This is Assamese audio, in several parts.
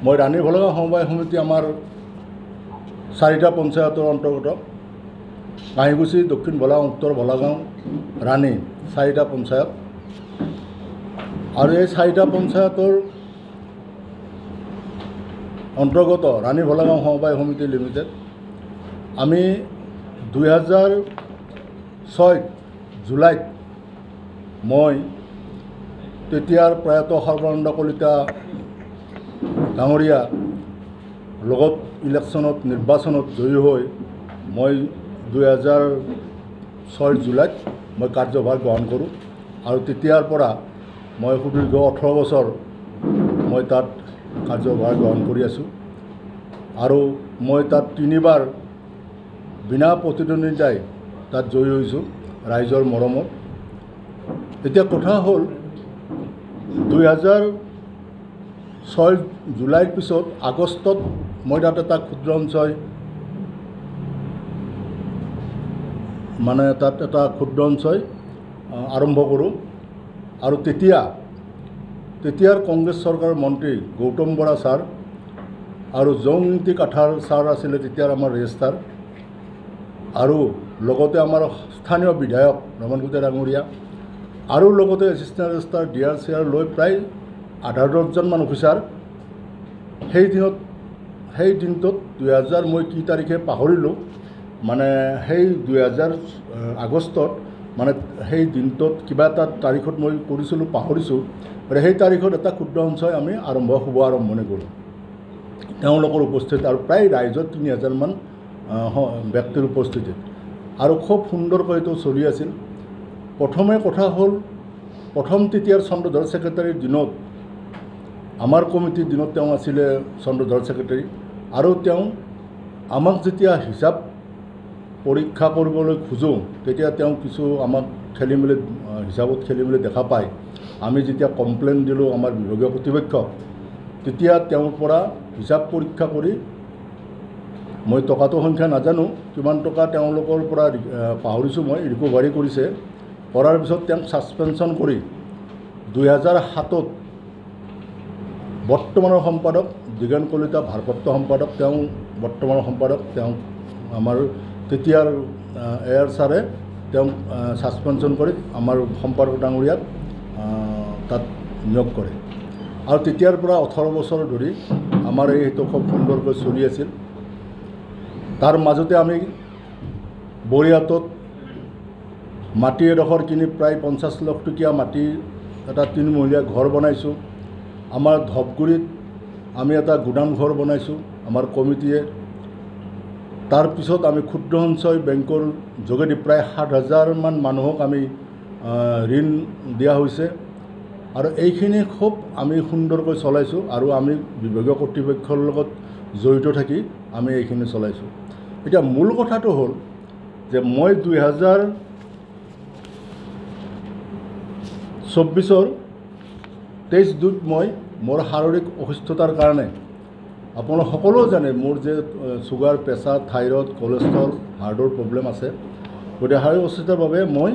মই ৰাণী ভলগাঁও সমবায় সমিতি আমাৰ 4টা পঞ্চায়তৰ অন্তৰ্গত কাহিগুচি, দক্ষিণ ভলগাঁও, উত্তৰ ভলগাঁও, ৰাণী 4টা পঞ্চায়ত। আৰু এই 4টা পঞ্চায়তৰ অন্তৰ্গত ৰাণী ভলগাঁও সমবায় সমিতি লিমিটেড আমি 2006 জুলাইত মই তেতিয়াৰ প্ৰয়াত সৰ্বানন্দ কলিতা ডাঙৰীয়া লগত ইলেকশ্যনত নিৰ্বাচনত জয়ী হৈ মই 2006 জুলাইত মই কাৰ্যভাৰ গ্ৰহণ কৰোঁ। আৰু তেতিয়াৰ পৰা মই সুদীৰ্ঘ 18 বছৰ মই তাত কাৰ্যভাৰ গ্ৰহণ কৰি আছোঁ। আৰু মই তাত 3বাৰ বিনা প্ৰতিদ্বন্দ্বিতাই তাত জয়ী হৈছোঁ ৰাইজৰ মৰমত। এতিয়া কথা হ'ল 2006 জুলাইৰ পিছত আগষ্টত মই তাত এটা ক্ষুদ্ৰ সঞ্চয় আৰম্ভ কৰোঁ। আৰু তেতিয়াৰ কংগ্ৰেছ চৰকাৰৰ মন্ত্ৰী গৌতম বৰা ছাৰ আৰু জয়ন্তী কাঠাৰ ছাৰ আছিলে তেতিয়াৰ আমাৰ ৰেজিষ্ট্ৰাৰ, আৰু লগতে আমাৰ স্থানীয় বিধায়ক ৰমন কলিতা ডাঙৰীয়া, আৰু লগতে এছিষ্টেণ্ট ৰেজিষ্ট্ৰাৰ ডিআৰ চিআৰ লৈ প্ৰায় 18-10মান অফিচাৰ সেই দিনটোত 2000 মই কি তাৰিখে পাহৰিলোঁ, মানে সেই 2000 আগষ্টত মানে সেই দিনটোত কিবা এটা তাৰিখত মই কৰিছিলোঁ, পাহৰিছোঁ। সেই তাৰিখত এটা ক্ষুদ্ৰ সঞ্চয় আমি শুভ আৰম্ভণি কৰোঁ তেওঁলোকৰ উপস্থিত, আৰু প্ৰায় ৰাইজৰ 3000মান ব্যক্তিৰ উপস্থিতিত, আৰু খুব সুন্দৰকৈ এইটো চলি আছিল। প্ৰথমে কথা হ'ল, তেতিয়াৰ চন্দ্ৰধৰ ছেক্ৰেটাৰীৰ দিনত, আমাৰ কমিটিৰ দিনত তেওঁ আছিলে চন্দ্ৰধৰ ছেক্ৰেটাৰী, আৰু তেওঁ আমাক যেতিয়া হিচাপ পৰীক্ষা কৰিবলৈ খোজোঁ তেতিয়া তেওঁ কিছু আমাক হিচাপত খেলি মেলি দেখা পায়। আমি যেতিয়া কমপ্লেইন দিলোঁ আমাৰ বিভাগীয় কৰ্তৃপক্ষক, তেতিয়া তেওঁৰ পৰা হিচাপ পৰীক্ষা কৰি, মই টকাটো সংখ্যা নাজানো কিমান টকা তেওঁলোকৰ পৰা পাহৰিছোঁ, মই ৰিকভাৰী কৰিছে। কৰাৰ পিছত তেওঁক ছাছপেনশ্যন কৰি 2007ত বৰ্তমানৰ সম্পাদক দিগেন কলিতা ভাৰপ্ৰাপ্ত সম্পাদক, তেওঁ বৰ্তমানৰ সম্পাদক, তেওঁ আমাৰ তেতিয়াৰ এয়াৰ ছাৰে তেওঁক ছাছপেনশ্যন কৰি আমাৰ সম্পাদক ডাঙৰীয়াক তাত নিয়োগ কৰে। আৰু তেতিয়াৰ পৰা 18 বছৰ ধৰি আমাৰ এইটো খুব সুন্দৰকৈ চলি আছিল। তাৰ মাজতে আমি বৰিয়াতত মাটি এডোখৰ কিনি প্ৰায় 50 লাখ টকীয়া মাটি এটা 3মহলীয়া ঘৰ বনাইছোঁ। আমাৰ ধপগুৰিত আমি এটা গুদাম ঘৰ বনাইছোঁ আমাৰ কমিটিয়ে। তাৰপিছত আমি ক্ষুদ্ৰ সঞ্চয় বেংকৰ যোগেদি প্ৰায় 7000মান মানুহক আমি ঋণ দিয়া হৈছে, আৰু এইখিনি খুব আমি সুন্দৰকৈ চলাইছোঁ। আৰু আমি বিভাগীয় কৰ্তৃপক্ষৰ লগত জড়িত থাকি আমি এইখিনি চলাইছোঁ। এতিয়া মূল কথাটো হ'ল যে মই 2024 23 জুনত মই মোৰ শাৰীৰিক অসুস্থতাৰ কাৰণে, আপোনালোক সকলোৱে জানে মোৰ যে চুগাৰ, প্ৰেছাৰ, থাইৰয়ড, কলেষ্ট্ৰল, হাৰ্টৰ প্ৰব্লেম আছে। গতিকে শাৰীৰিক অসুস্থতাৰ বাবে মই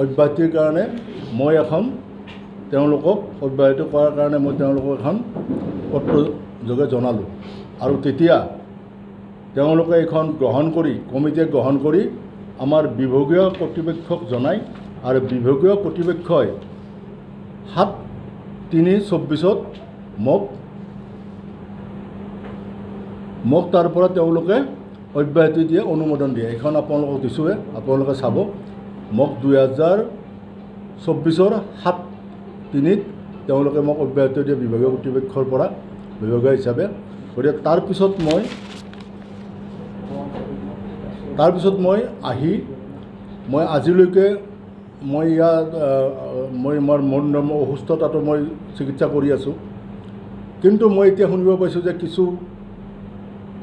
অব্যাহতিৰ কাৰণে মই এখন তেওঁলোকক অব্যাহত কৰাৰ কাৰণে মই তেওঁলোকক এখন পত্ৰ যোগে জনালোঁ। আৰু তেতিয়া তেওঁলোকে এইখন কমিটিয়ে গ্ৰহণ কৰি আমাৰ বিভাগীয় কৰ্তৃপক্ষক জনায়, আৰু বিভাগীয় কৰ্তৃপক্ষই 7/3/24 মোক তাৰ পৰা তেওঁলোকে অব্যাহতি দিয়ে, অনুমোদন দিয়ে। এইখন আপোনালোকক দিছোঁৱে, আপোনালোকে চাব। মোক 2024 7/3 তেওঁলোকে মোক অব্যাহতি দিয়ে বিভাগীয় কৰ্তৃপক্ষৰ পৰা, বিভাগীয় হিচাপে। গতিকে তাৰপিছত মই আজিলৈকে মই ইয়াত মোৰ অসুস্থতাটো মই চিকিৎসা কৰি আছোঁ। কিন্তু মই এতিয়া শুনিব পাইছোঁ যে কিছু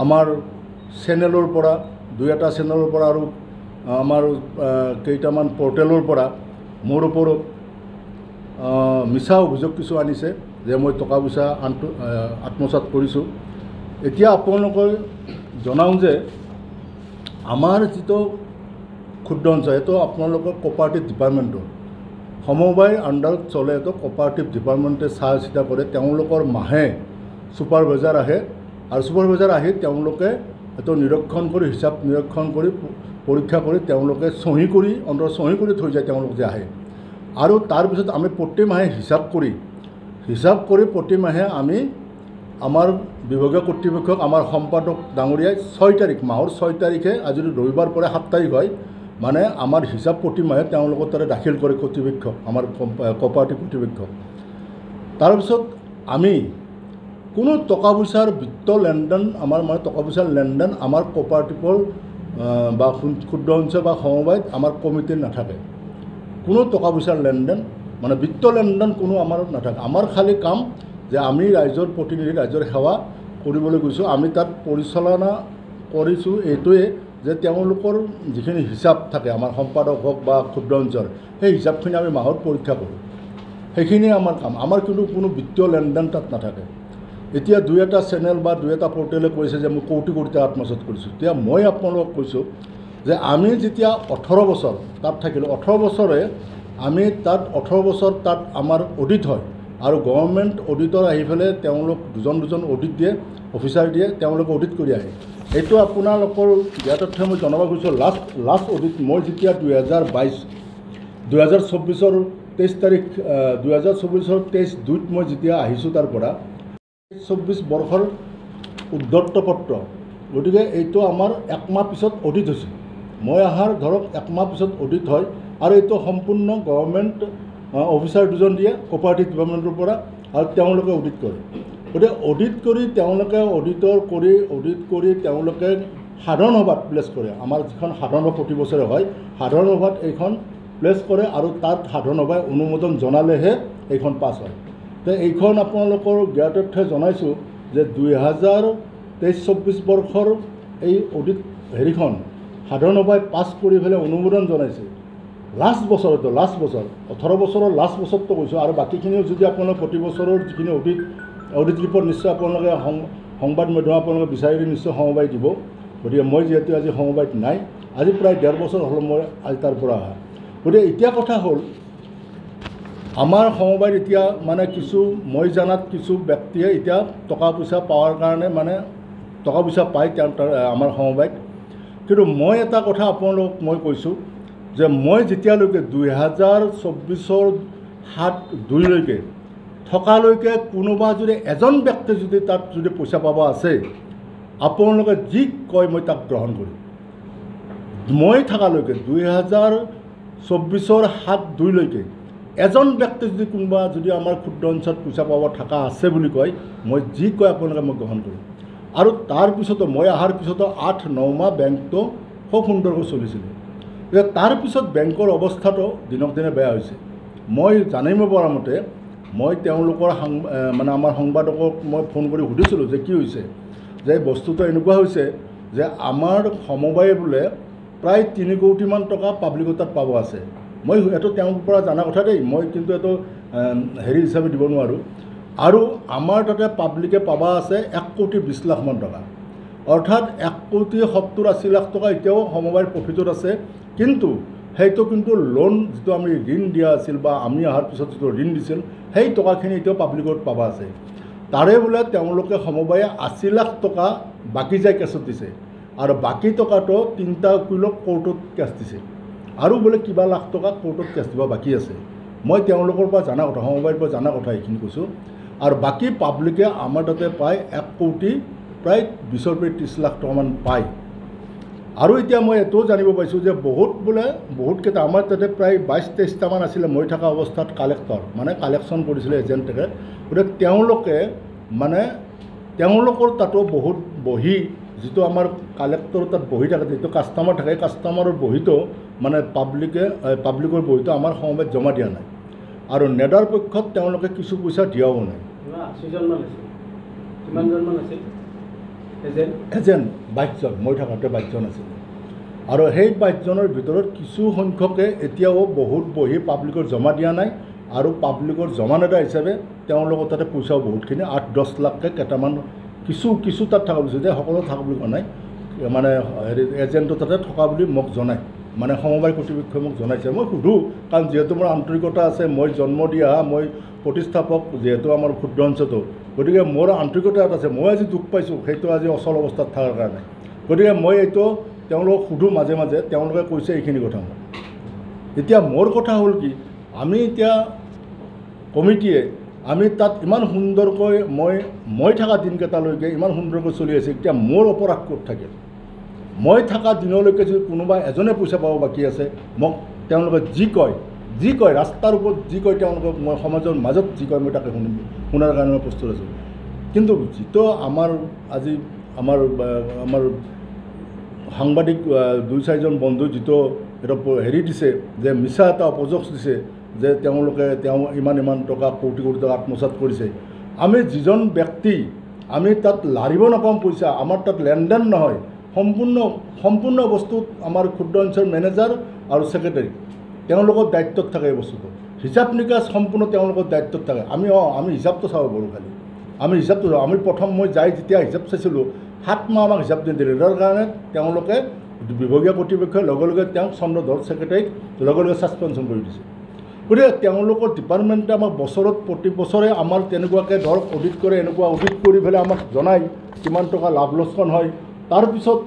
আমাৰ চেনেলৰ পৰা, 2-এটা চেনেলৰ পৰা আৰু আমাৰ কেইটামান পৰ্টেলৰ পৰা মোৰ ওপৰত মিছা অভিযোগ কিছু আনিছে যে মই টকা পইচা আত্মসাৎ কৰিছোঁ। এতিয়া আপোনালোকে জনাওঁ যে আমাৰ যিটো ক্ষুদ্ৰ সঞ্চয়, এইটো আপোনালোকৰ কোঅপাৰেটিভ ডিপাৰ্টমেণ্টৰ সমবায়ৰ আণ্ডাৰত চলে। এইটো কোঅপাৰেটিভ ডিপাৰ্টমেণ্টে চাই চিতা কৰে। তেওঁলোকৰ মাহে ছুপাৰভাইজাৰ আহে আৰু ছুপাৰভাইজাৰ আহি তেওঁলোকে এইটো নিৰীক্ষণ কৰি হিচাপ নিৰীক্ষণ কৰি পৰীক্ষা কৰি তেওঁলোকে চহী কৰি থৈ যায় তেওঁলোক যে আহে আৰু তাৰপিছত আমি প্ৰতি মাহে হিচাপ কৰি প্ৰতি মাহে আমি আমাৰ বিভাগীয় কৰ্তৃপক্ষক আমাৰ সম্পাদক ডাঙৰীয়াই 6 তাৰিখ মাহৰ 6 তাৰিখে আজি ৰবিবাৰ পৰা 7 তাৰিখ হয় মানে আমাৰ হিচাপ প্ৰতি মাহে তেওঁলোকৰ তাতে দাখিল কৰে কৰ্তৃপক্ষ আমাৰ কোঅপাৰেটিভ কৰ্তৃপক্ষ তাৰপিছত আমি কোনো টকা পইচাৰ বিত্ত লেনদেন আমাৰ মানে টকা পইচাৰ লেনদেন আমাৰ কোঅপাৰেটিভৰ বা ক্ষুদ্ৰ অঞ্চল বা সমবায়ত আমাৰ কমিটিৰ নাথাকে কোনো টকা পইচাৰ লেনদেন মানে বিত্ত লেনদেন কোনো আমাৰ নাথাকে আমাৰ খালি কাম যে আমি ৰাইজৰ প্ৰতিনিধি ৰাইজৰ সেৱা কৰিবলৈ গৈছোঁ আমি তাত পৰিচালনা কৰিছোঁ এইটোৱে যে তেওঁলোকৰ যিখিনি হিচাপ থাকে আমাৰ সম্পাদক হওক বা ক্ষুদ্ৰ অঞ্চল সেই হিচাপখিনি আমি মাহত পৰীক্ষা কৰোঁ সেইখিনিয়ে আমাৰ কাম আমাৰ কিন্তু কোনো বিত্তীয় লেনদেন তাত নাথাকে এতিয়া দুই এটা চেনেল বা দুই এটা পৰ্টেলে কৈছে যে মই কোটি টকা আত্মসাৎ কৰিছোঁ এতিয়া মই আপোনালোকক কৈছোঁ যে আমি যেতিয়া 18 বছৰ তাত থাকিলোঁ 18 বছৰে আমি তাত 18 বছৰ তাত আমাৰ অডিট হয় আৰু গভৰ্ণমেণ্ট অডিটৰ আহি পেলাই তেওঁলোক দুজন অডিট দিয়ে অফিচাৰ দিয়ে তেওঁলোকে অডিট কৰি আহে এইটো আপোনালোকৰ জ্ঞাত তথ্য মই জনাব খুজিছোঁ লাষ্ট অডিট মই যেতিয়া 2024 23 তাৰিখ 2024 23/2 মই যেতিয়া আহিছোঁ তাৰ পৰা 24 বৰ্ষৰ উদ্ধৰ্ত পত্ৰ গতিকে এইটো আমাৰ একমাহ পিছত অডিট হৈছে মই অহাৰ ধৰক একমাহ পিছত অডিট হয় আৰু এইটো সম্পূৰ্ণ গভৰ্ণমেণ্ট অফিচাৰ দুজন দিয়ে কোঅপাৰেটিভ ডিপাৰ্টমেণ্টৰ পৰা আৰু তেওঁলোকে অডিট কৰে গতিকে অডিট কৰি তেওঁলোকে সাধাৰণ সভাত প্লেচ কৰে আমাৰ যিখন সাধাৰণ সভা প্ৰতি বছৰে হয় সাধাৰণ সভাত এইখন প্লেচ কৰে আৰু তাত সাধাৰণ সভাই অনুমোদন জনালেহে এইখন পাছ হয় তো এইখন আপোনালোকৰ জ্ঞাত তথ্য জনাইছোঁ যে 2023-24 বৰ্ষৰ এই অডিট হেৰিখন সাধাৰণ সভাই পাছ কৰি পেলাই অনুমোদন জনাইছে লাষ্ট বছৰ 18 বছৰৰ লাষ্ট বছৰটো কৈছোঁ আৰু বাকীখিনিও যদি আপোনালোকে প্ৰতি বছৰৰ যিখিনি অডিট ৰিপৰ্ট নিশ্চয় আপোনালোকে সংবাদ মাধ্যম আপোনালোকে বিচাৰি নিশ্চয় সমবায় দিব গতিকে মই যিহেতু আজি সমবায়ত নাই আজি প্ৰায় 1.5 বছৰ হ'ল মই আজি তাৰ পৰা অহা গতিকে এতিয়া কথা হ'ল আমাৰ সমবায়ত এতিয়া মানে কিছু মই জানাত কিছু ব্যক্তিয়ে এতিয়া টকা পইচা পাৱাৰ কাৰণে মানে টকা পইচা পায় আমাৰ সমবায়ত কিন্তু মই এটা কথা আপোনালোকক মই কৈছোঁ যে মই যেতিয়ালৈকে 2024 7/2 থকালৈকে কোনোবা যদি এজন ব্যক্তি যদি তাত যদি পইচা পাব আছে আপোনালোকে যি কয় মই তাক গ্ৰহণ কৰিম মই থকালৈকে 2024 7/2 এজন ব্যক্তি যদি কোনোবা যদি আমাৰ ক্ষুদ্ৰ অঞ্চলত পইচা পাব থকা আছে বুলি কয় মই যি কয় আপোনালোকে মই গ্ৰহণ কৰিম আৰু তাৰপিছতো মই অহাৰ পিছতো 8-9 মাহ বেংকটো খুব সুন্দৰকৈ চলিছিলে তাৰপিছত বেংকৰ অৱস্থাটো দিনক দিনে বেয়া হৈছে মই জানিব পৰা মতে মই তেওঁলোকৰ মানে আমাৰ সংবাদকক মই ফোন কৰি সুধিছিলোঁ যে কি হৈছে যে বস্তুটো এনেকুৱা হৈছে যে আমাৰ সমবায়ে বোলে প্ৰায় 3 কোটিমান টকা পাব্লিকৰ তাত পাব আছে মই এইটো তেওঁৰ পৰা জানা কথা দেই মই কিন্তু এইটো হেৰি হিচাপে দিব নোৱাৰোঁ আৰু আমাৰ তাতে পাব্লিকে পাবা আছে 1,20 লাখ মান টকা অৰ্থাৎ 1,70-80 লাখ টকা এতিয়াও সমবায়ৰ প্ৰফিটত আছে কিন্তু সেইটো কিন্তু লোন যিটো আমি ঋণ দিয়া আছিল বা আমি অহাৰ পিছত যিটো ঋণ দিছিল সেই টকাখিনি এতিয়াও পাব্লিকত পাবা আছে তাৰে বোলে তেওঁলোকে সমবায়ে 80 লাখ টকা বাকী যায় কেছত দিছে আৰু বাকী টকাটো 3টা উকিলক কোৰ্টত কেছ দিছে আৰু বোলে কিবা লাখ টকা কোৰ্টত কেছ দিব বাকী আছে মই তেওঁলোকৰ পৰা জানা কথা সমবায়ৰ পৰা জানা কথা এইখিনি কৈছোঁ আৰু বাকী পাব্লিকে আমাৰ তাতে পায় 1 কোটি প্ৰায় 20-30 লাখ টকামান পায় আৰু এতিয়া মই এটাও জানিব পাইছোঁ যে বহুতকেইটা আমাৰ তাতে প্ৰায় 22-23টামান আছিলে মই থকা অৱস্থাত কালেক্টৰ মানে কালেকশ্যন কৰিছিলে এজেণ্টে গতিকে তেওঁলোকে মানে তেওঁলোকৰ তাতো বহুত বহি যিটো আমাৰ কালেক্টৰ তাত বহি থাকে যিটো কাষ্টমাৰ থাকে কাষ্টমাৰৰ বহিটো মানে পাব্লিকৰ বহিটো আমাৰ সমবায়ত জমা দিয়া নাই আৰু নেডাৰ পক্ষত তেওঁলোকে কিছু পইচা দিয়াও নাই এজেণ্ট 22জন মই থাকোঁতে 22জন আছিল আৰু সেই 22জনৰ ভিতৰত কিছু সংখ্যকে এতিয়াও বহুত বহি পাব্লিকৰ জমা দিয়া নাই আৰু পাব্লিকৰ জমানেদা হিচাপে তেওঁলোকৰ তাতে পইচাও বহুতখিনি 8-10 লাখকৈ কেইটামান কিছু তাত থকা বুলি যে সকলো থকা বুলি কোৱা নাই মানে হেৰি এজেণ্টৰ তাতে থকা বুলি মোক জনায় মানে সমবায় কৰ্তৃপক্ষই মোক জনাইছে মই সুধোঁ কাৰণ যিহেতু মোৰ আন্তৰিকতা আছে মই জন্ম দিয়া মই প্ৰতিষ্ঠাপক যিহেতু আমাৰ ক্ষুদ্ৰ অঞ্চলটো গতিকে মোৰ আন্তৰিকতা এটা আছে, মই আজি দুখ পাইছোঁ সেইটো আজি অচল অৱস্থাত থকাৰ কাৰণে। গতিকে মই এইটো তেওঁলোকক সোধোঁ মাজে মাজে, তেওঁলোকে কৈছে এইখিনি কথা মোক। এতিয়া মোৰ কথা হ'ল কি, আমি এতিয়া কমিটিয়ে আমি তাত ইমান সুন্দৰকৈ মই থকা দিনকেইটালৈকে ইমান সুন্দৰকৈ চলি আছে, এতিয়া মোৰ অপৰাধ ক'ত থাকে? মই থকা দিনলৈকে যদি কোনোবা এজনে পইচা পাব বাকী আছে, মোক তেওঁলোকে যি কয় ৰাস্তাৰ ওপৰত যি কয় তেওঁলোকক মই সমাজৰ মাজত যি কয় মই তাকে শুনাৰ কাৰণে মই প্ৰস্তুত আছোঁ। কিন্তু যিটো আজি আমাৰ সাংবাদিক 2-4জন বন্ধু যিটো এটা হেৰি দিছে যে মিছা এটা অপযোগ দিছে যে তেওঁ ইমান টকা কোটি টকা আত্মসাৎ কৰিছে। আমি যিজন ব্যক্তি আমি তাত লাৰিব নাপাম পইচা, আমাৰ তাত লেনদেন নহয়, সম্পূৰ্ণ বস্তুত আমাৰ ক্ষুদ্ৰ অঞ্চলৰ মেনেজাৰ আৰু ছেক্ৰেটাৰী তেওঁলোকৰ দায়িত্বত থাকে। এই বস্তুটো হিচাপ নিকাচ সম্পূৰ্ণ তেওঁলোকৰ দায়িত্বত থাকে। আমি হিচাপটো চাব পাৰোঁ, খালি আমি হিচাপটো চাওঁ। আমি প্ৰথম মই যেতিয়া হিচাপ চাইছিলোঁ 7 মাহ আমাক হিচাপ নিদিলে, তাৰ কাৰণে তেওঁলোকে বিভাগীয় কৰ্তৃপক্ষই লগে লগে তেওঁক চন্দ্ৰধৰ ছেক্ৰেটাৰীক লগে লগে ছাছপেনশ্যন কৰি দিছে। গতিকে তেওঁলোকৰ ডিপাৰ্টমেণ্টে আমাক প্ৰতি বছৰে আমাৰ তেনেকুৱাকৈ ধৰক অডিট কৰে, এনেকুৱা অডিট কৰি পেলাই আমাক জনায় কিমান টকা লাভ লোকচান হয়। তাৰপিছত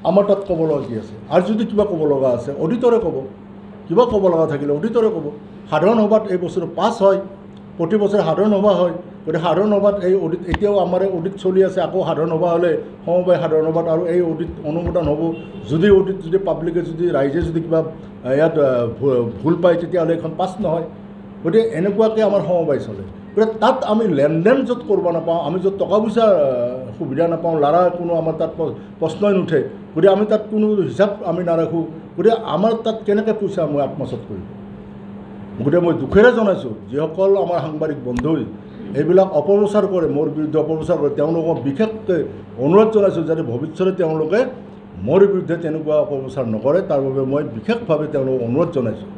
আমাৰ তাত ক'ব লগা কি আছে? আৰু যদি কিবা ক'ব লগা আছে অডিটৰে ক'ব, কিবা ক'ব লগা থাকিলে অডিটৰে ক'ব। সাধাৰণ সভাত এই বস্তুটো পাছ হয়, প্ৰতি বছৰে সাধাৰণ সভা হয়। গতিকে সাধাৰণ সভাত এই অডিট এতিয়াও আমাৰ অডিট চলি আছে। আকৌ সাধাৰণ সভা হ'লে সমবায় সাধাৰণ সভাত আৰু এই অডিট অনুমোদন হ'ব। যদি পাব্লিকে ৰাইজে যদি কিবা ইয়াত ভুল পায় তেতিয়াহ'লে এখন পাছ নহয়। গতিকে এনেকুৱাকৈ আমাৰ সমবায় চলে। গতিকে তাত আমি লেনদেন য'ত কৰিব নাপাওঁ, আমি য'ত টকা পইচা সুবিধা নাপাওঁ, লাৰা কোনো আমাৰ তাত প্ৰশ্নই নুঠে। গতিকে আমি তাত কোনো হিচাপ আমি নাৰাখোঁ। গতিকে আমাৰ তাত কেনেকৈ পইচা মই আত্মসাৎ কৰিম? গতিকে মই দুখেৰে জনাইছোঁ যিসকল আমাৰ সাংবাদিক বন্ধুই এইবিলাক অপপ্ৰচাৰ কৰে, মোৰ বিৰুদ্ধে অপপ্ৰচাৰ কৰে, তেওঁলোকক বিশেষকৈ অনুৰোধ জনাইছোঁ যাতে ভৱিষ্যতে তেওঁলোকে মোৰ বিৰুদ্ধে তেনেকুৱা অপপ্ৰচাৰ নকৰে। তাৰ বাবে মই বিশেষভাৱে তেওঁলোকক অনুৰোধ জনাইছোঁ।